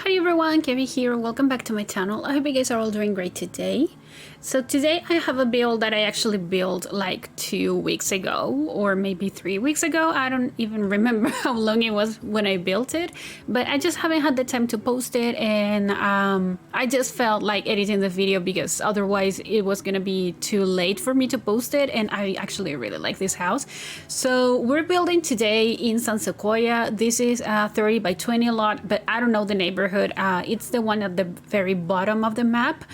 Hi everyone, Kevin here. Welcome back to my channel. I hope you guys are all doing great today. So today I have a build that I actually built like 2 weeks ago or maybe 3 weeks ago. I don't even remember how long it was when I built it, but I just haven't had the time to post it, and I just felt like editing the video because otherwise it was gonna be too late for me to post it, and I actually really like this house. So we're building today in San Sequoia. This is a 30 by 20 lot, but I don't know the neighborhood. It's the one at the very bottom of the map.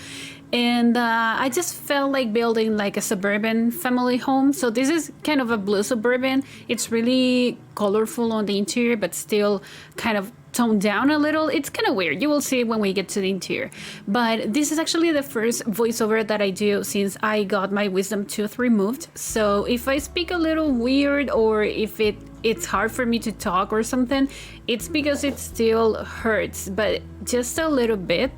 And I just felt like building like a suburban family home. So this is kind of a blue suburban. It's really colorful on the interior, but still kind of toned down a little. It's kind of weird. You will see when we get to the interior. But this is actually the first voiceover that I do since I got my wisdom tooth removed. So if I speak a little weird or if it's hard for me to talk or something, it's because it still hurts, but just a little bit.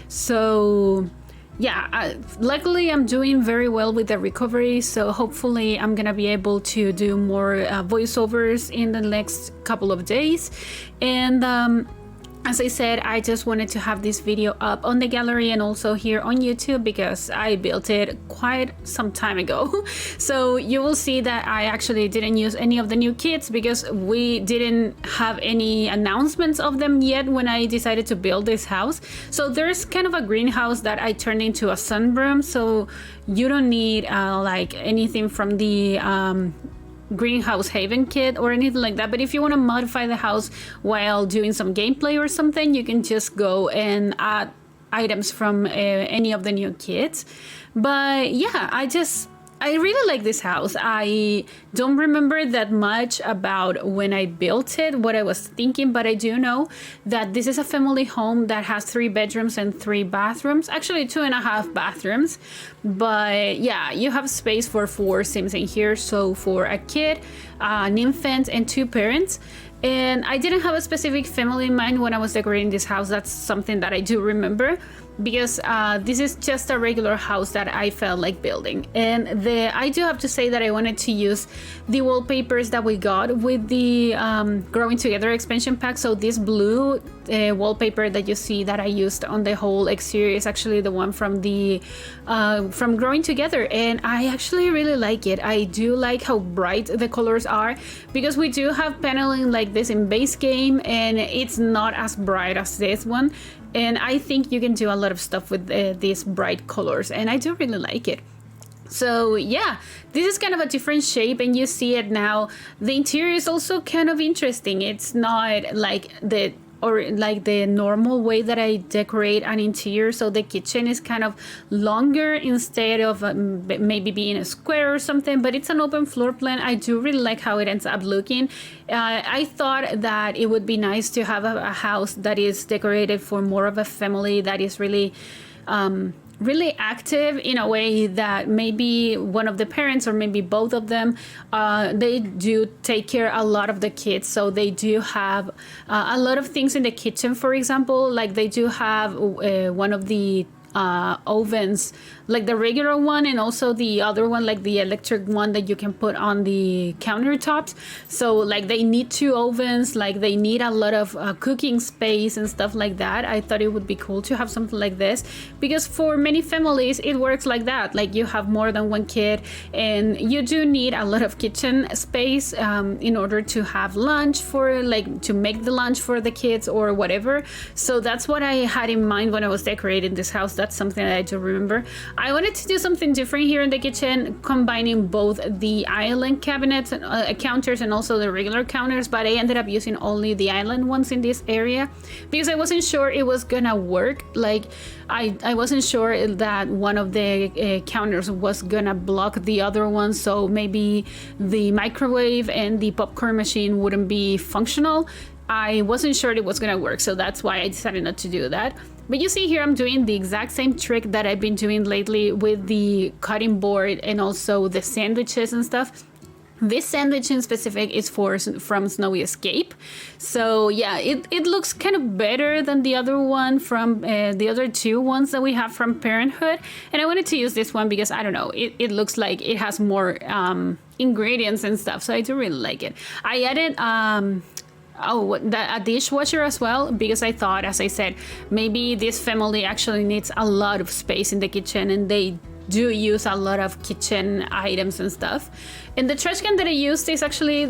So yeah, luckily I'm doing very well with the recovery, so hopefully I'm gonna be able to do more voiceovers in the next couple of days. And as I said, I just wanted to have this video up on the gallery and also here on YouTube because I built it quite some time ago. So you will see that I actually didn't use any of the new kits because we didn't have any announcements of them yet when I decided to build this house. So there's kind of a greenhouse that I turned into a sunroom, so you don't need like anything from the greenhouse haven kit or anything like that. But if you want to modify the house while doing some gameplay or something, you can just go and add items from any of the new kits. But yeah, I really like this house. I don't remember that much about when I built it, what I was thinking, but I do know that this is a family home that has 3 bedrooms and 3 bathrooms, actually 2.5 bathrooms. But yeah, you have space for 4 Sims in here. So for a kid, an infant, and 2 parents. And I didn't have a specific family in mind when I was decorating this house. That's something that I do remember because this is just a regular house that I felt like building. And I do have to say that I wanted to use the wallpapers that we got with the Growing Together expansion pack. So this blue wallpaper that you see that I used on the whole exterior is actually the one from the from Growing Together, and I actually really like it. I do like how bright the colors are because we do have paneling like this in base game, and it's not as bright as this one. And I think you can do a lot of stuff with these bright colors, and I do really like it. So yeah, this is kind of a different shape, and you see it now. The interior is also kind of interesting. It's not like the normal way that I decorate an interior. So the kitchen is kind of longer instead of maybe being a square or something, but it's an open floor plan. I do really like how it ends up looking. I thought that it would be nice to have a house that is decorated for more of a family that is really really active in a way that maybe one of the parents or maybe both of them they do take care a lot of the kids. So they do have a lot of things in the kitchen. For example, like they do have one of the ovens, like the regular one, and also the other one, like the electric one that you can put on the countertops. So like they need 2 ovens, like they need a lot of cooking space and stuff like that. I thought it would be cool to have something like this because for many families it works like that. Like you have more than 1 kid and you do need a lot of kitchen space in order to have lunch for, like, to make the lunch for the kids or whatever. So that's what I had in mind when I was decorating this house. That's something that I do remember. I wanted to do something different here in the kitchen, combining both the island cabinets and counters and also the regular counters, but I ended up using only the island ones in this area because I wasn't sure it was gonna work. Like I wasn't sure that one of the counters was gonna block the other one, so maybe the microwave and the popcorn machine wouldn't be functional. I wasn't sure it was gonna work, so that's why I decided not to do that. But you see here I'm doing the exact same trick that I've been doing lately with the cutting board and also the sandwiches and stuff. This sandwich in specific is from Snowy Escape. So yeah, it looks kind of better than the other one from the other 2 ones that we have from Parenthood. And I wanted to use this one because, I don't know, it looks like it has more ingredients and stuff. So I do really like it. I added a dishwasher as well, because I thought, as I said, maybe this family actually needs a lot of space in the kitchen, and they do use a lot of kitchen items and stuff. And the trash can that I used is actually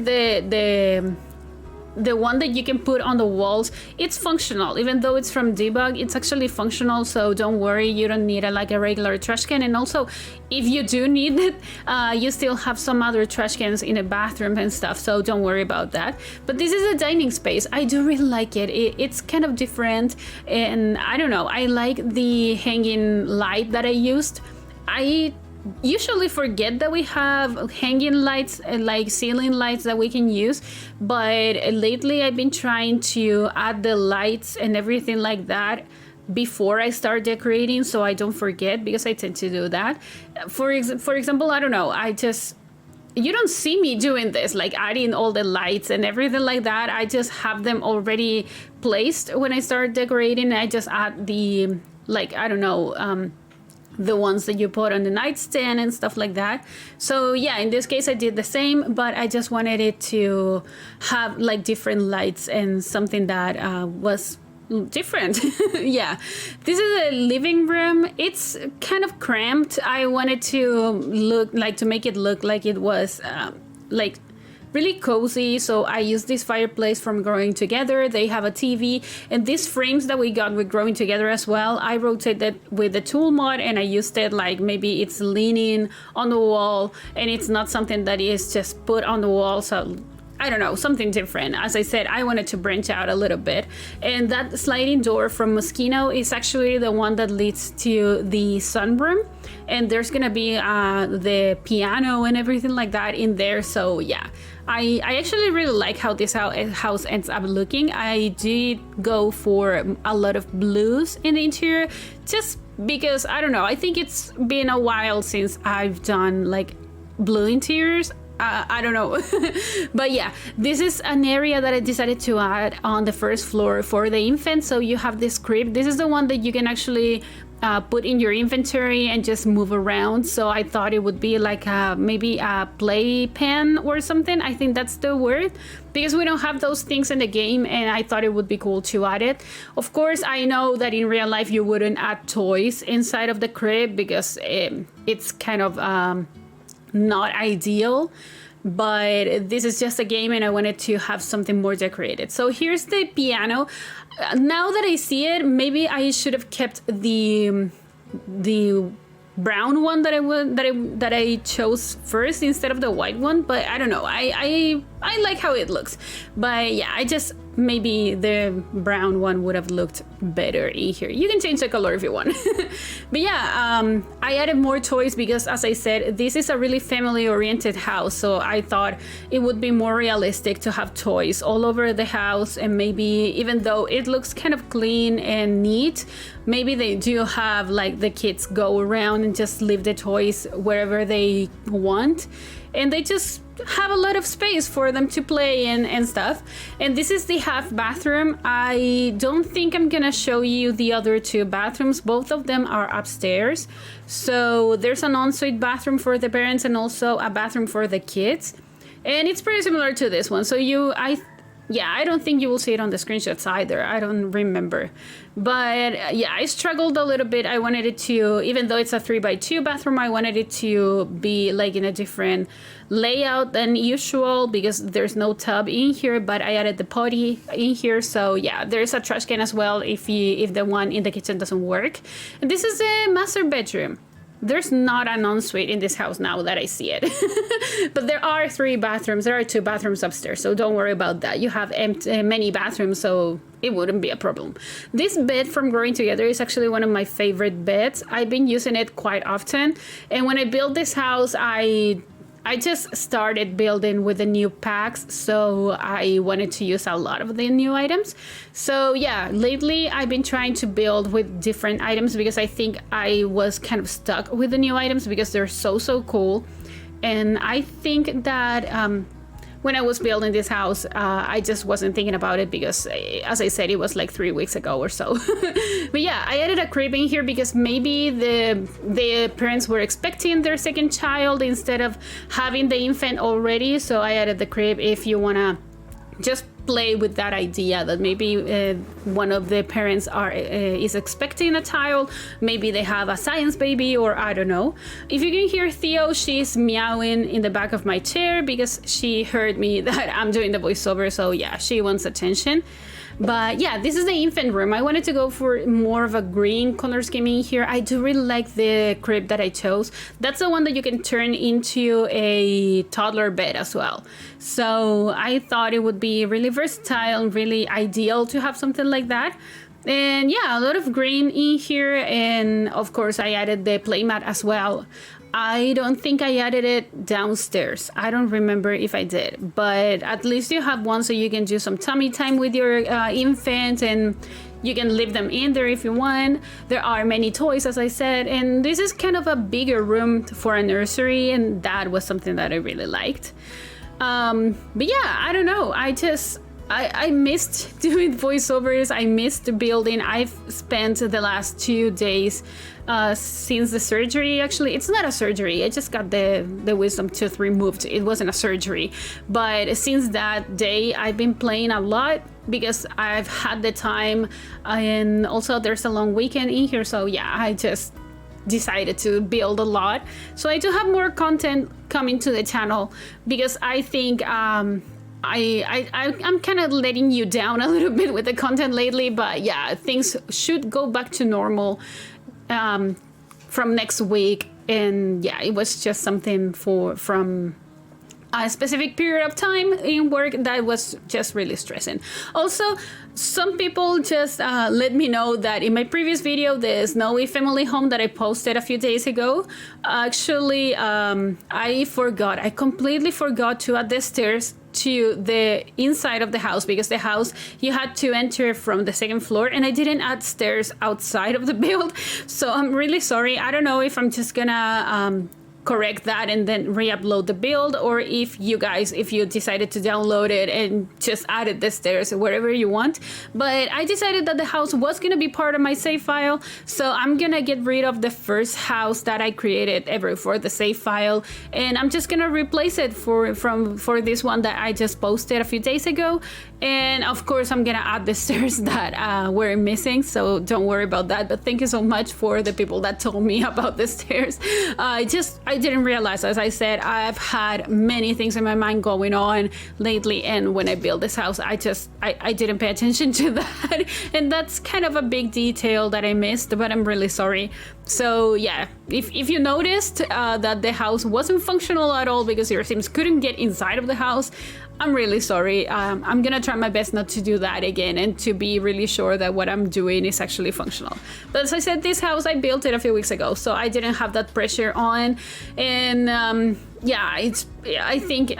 the one that you can put on the walls. It's functional, even though it's from Debug, it's actually functional, so don't worry, you don't need like a regular trash can. And also, if you do need it, you still have some other trash cans in a bathroom and stuff, so don't worry about that. But this is a dining space. I do really like it. It's kind of different, and I don't know, I like the hanging light that I used. I usually forget that we have hanging lights, like ceiling lights that we can use, but lately I've been trying to add the lights and everything like that before I start decorating, so I don't forget, because I tend to do that. For example, I don't know, you don't see me doing this, like adding all the lights and everything like that. I just have them already placed when I start decorating. I just add the, like, I don't know, the ones that you put on the nightstand and stuff like that. So yeah, in this case I did the same, but I just wanted it to have like different lights and something that was different. Yeah, this is a living room. It's kind of cramped. I wanted to make it look like it was like really cozy, so I used this fireplace from Growing Together. They have a TV, and these frames that we got with Growing Together as well, I rotated with the tool mod, and I used it like maybe it's leaning on the wall and it's not something that is just put on the wall. So I don't know, something different. As I said, I wanted to branch out a little bit. And that sliding door from Moschino is actually the one that leads to the sunroom. And there's gonna be the piano and everything like that in there. So yeah, I actually really like how this house ends up looking. I did go for a lot of blues in the interior, just because, I don't know, I think it's been a while since I've done like blue interiors. I don't know. But yeah, this is an area that I decided to add on the first floor for the infant. So you have this crib. This is the one that you can actually put in your inventory and just move around. So I thought it would be like maybe a playpen or something. I think that's the word, because we don't have those things in the game, and I thought it would be cool to add it. Of course, I know that in real life you wouldn't add toys inside of the crib, because it's kind of not ideal, but this is just a game and I wanted to have something more decorated. So here's the piano. Now that I see it, maybe I should have kept the brown one that I chose first instead of the white one, but I don't know, I like how it looks. But yeah, I just, maybe the brown one would have looked better in here. You can change the color if you want. But yeah, I added more toys because, as I said, this is a really family oriented house, so I thought it would be more realistic to have toys all over the house. And maybe, even though it looks kind of clean and neat, maybe they do have like the kids go around and just leave the toys wherever they want, and they just have a lot of space for them to play in and stuff. And this is the half bathroom. I don't think I'm gonna show you the other two bathrooms. Both of them are upstairs. So there's an ensuite bathroom for the parents and also a bathroom for the kids. And it's pretty similar to this one. So I don't think you will see it on the screenshots either. I don't remember. But yeah, I struggled a little bit. I wanted it to, even though it's a 3x2 bathroom, I wanted it to be like in a different layout than usual, because there's no tub in here, but I added the potty in here. So yeah, there's a trash can as well if the one in the kitchen doesn't work. And this is a master bedroom. There's not an ensuite in this house now that I see it. But there are 3 bathrooms. There are 2 bathrooms upstairs, so don't worry about that. You have many bathrooms, so it wouldn't be a problem. This bed from Growing Together is actually one of my favorite beds. I've been using it quite often. And when I built this house, I just started building with the new packs, so I wanted to use a lot of the new items. So yeah, lately I've been trying to build with different items, because I think I was kind of stuck with the new items because they're so cool. And I think that when I was building this house, I just wasn't thinking about it because, as I said, it was like 3 weeks ago or so. But yeah, I added a crib in here because maybe the parents were expecting their second child instead of having the infant already. So I added the crib if you wanna just play with that idea that maybe one of the parents is expecting a child, maybe they have a science baby, or I don't know. If you can hear Theo, she's meowing in the back of my chair because she heard me that I'm doing the voiceover, so yeah, she wants attention. But yeah, this is the infant room. I wanted to go for more of a green color scheme in here. I do really like the crib that I chose. That's the one that you can turn into a toddler bed as well. So I thought it would be really versatile and really ideal to have something like that. And yeah, a lot of green in here. And of course I added the playmat as well. I don't think I added it downstairs. I don't remember if I did, but at least you have one so you can do some tummy time with your infant, and you can leave them in there if you want. There are many toys, as I said, and this is kind of a bigger room for a nursery, and that was something that I really liked. But yeah, I don't know. I missed doing voiceovers. I missed building. I've spent the last 2 days since the surgery. Actually, it's not a surgery. I just got the wisdom tooth removed. It wasn't a surgery. But since that day, I've been playing a lot because I've had the time, and also there's a long weekend in here. So yeah, I just decided to build a lot. So I do have more content coming to the channel because I think I'm kind of letting you down a little bit with the content lately, but yeah, things should go back to normal from next week. And yeah, it was just something from a specific period of time in work that was just really stressing. Also, some people just let me know that in my previous video, the snowy family home that I posted a few days ago, actually I completely forgot to add the stairs to the inside of the house, because the house you had to enter from the second floor, and I didn't add stairs outside of the build. So I'm really sorry. I don't know if I'm just gonna correct that and then re-upload the build, or if you decided to download it and just added the stairs wherever you want. But I decided that the house was gonna be part of my save file, so I'm gonna get rid of the first house that I created ever for the save file, and I'm just gonna replace it for this one that I just posted a few days ago. And of course I'm gonna add the stairs that were missing, so don't worry about that. But thank you so much for the people that told me about the stairs. I didn't realize, as I said, I've had many things in my mind going on lately, and when I built this house, I didn't pay attention to that. And that's kind of a big detail that I missed, but I'm really sorry. So yeah, if you noticed that the house wasn't functional at all because your Sims couldn't get inside of the house, I'm really sorry. I'm gonna try my best not to do that again, and to be really sure that what I'm doing is actually functional. But as I said, this house, I built it a few weeks ago, so I didn't have that pressure on. And yeah, I think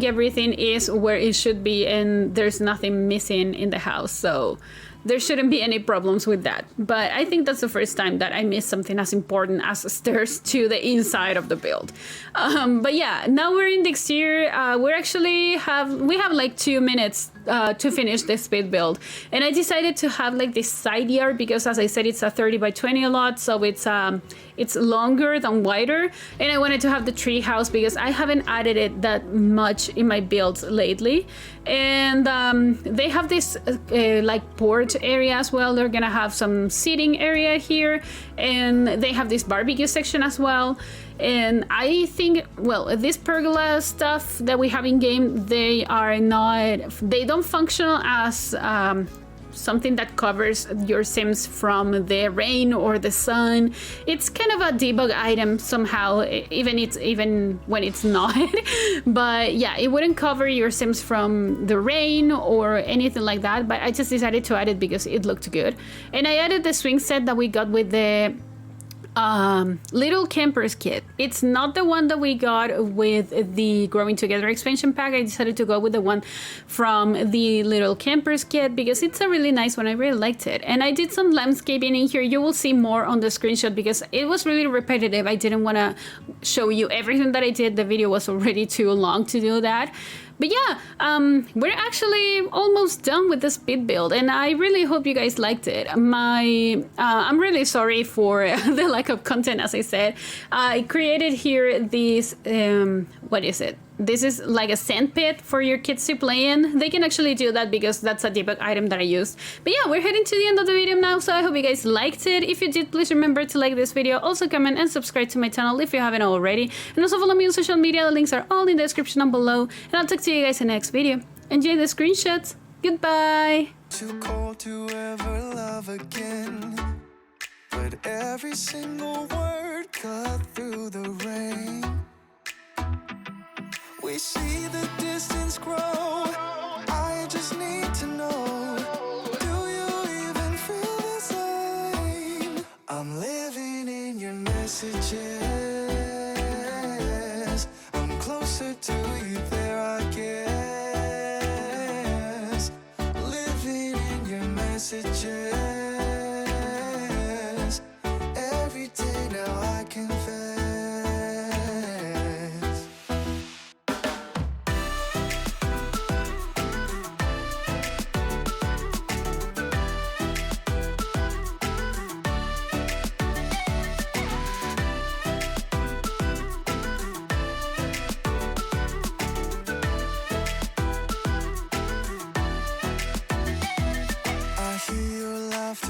everything is where it should be, and there's nothing missing in the house, so there shouldn't be any problems with that. But I think that's the first time that I missed something as important as stairs to the inside of the build. But yeah, now we're in the exterior. We have like 2 minutes to finish the speed build, and I decided to have like this side yard because, as I said, it's a 30 by 20 a lot, so it's longer than wider, and I wanted to have the tree house because I haven't added it that much in my builds lately. And they have this like porch area as well. They're gonna have some seating area here, and they have this barbecue section as well. And I think, well, this pergola stuff that we have in game, they don't function as something that covers your Sims from the rain or the sun. It's kind of a debug item somehow, even when it's not. But yeah, it wouldn't cover your Sims from the rain or anything like that. But I just decided to add it because it looked good. And I added the swing set that we got with the little campers kit. It's not the one that we got with the Growing Together expansion pack. I decided to go with the one from the little campers kit because it's a really nice one. I really liked it. And I did some landscaping in here. You will see more on the screenshot because it was really repetitive. I didn't want to show you everything that I did. The video was already too long to do that. But yeah, we're actually almost done with the speed build, and I really hope you guys liked it. I'm really sorry for the lack of content, as I said. I created here these, what is it? this is like a sand pit for your kids to play in, they can actually do that because that's a debug item that I used. But yeah, we're heading to the end of the video now, so I hope you guys liked it. If you did, please remember to like this video, also comment and subscribe to my channel if you haven't already, and also follow me on social media. The links are all in the description down below, and I'll talk to you guys in the next video. Enjoy the screenshots. Goodbye. Too cold to ever love again, but every single word cut through the rain. We see the distance grow. I just need to know, do you even feel the same? I'm living in your messages. I'm closer to you there, I guess. Living in your messages. Every day now I confess.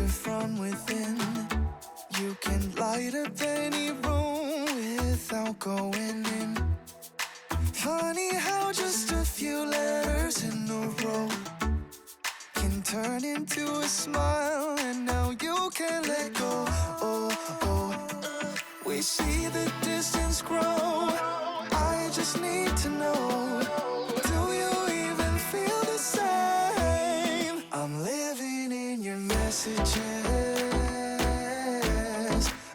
From within, you can light up any room without going in. Funny how just a few letters in a row can turn into a smile, and now you can't let go. Oh, oh, we see the distance grow. I just need to know, do you even feel the same? I'm living in your messages.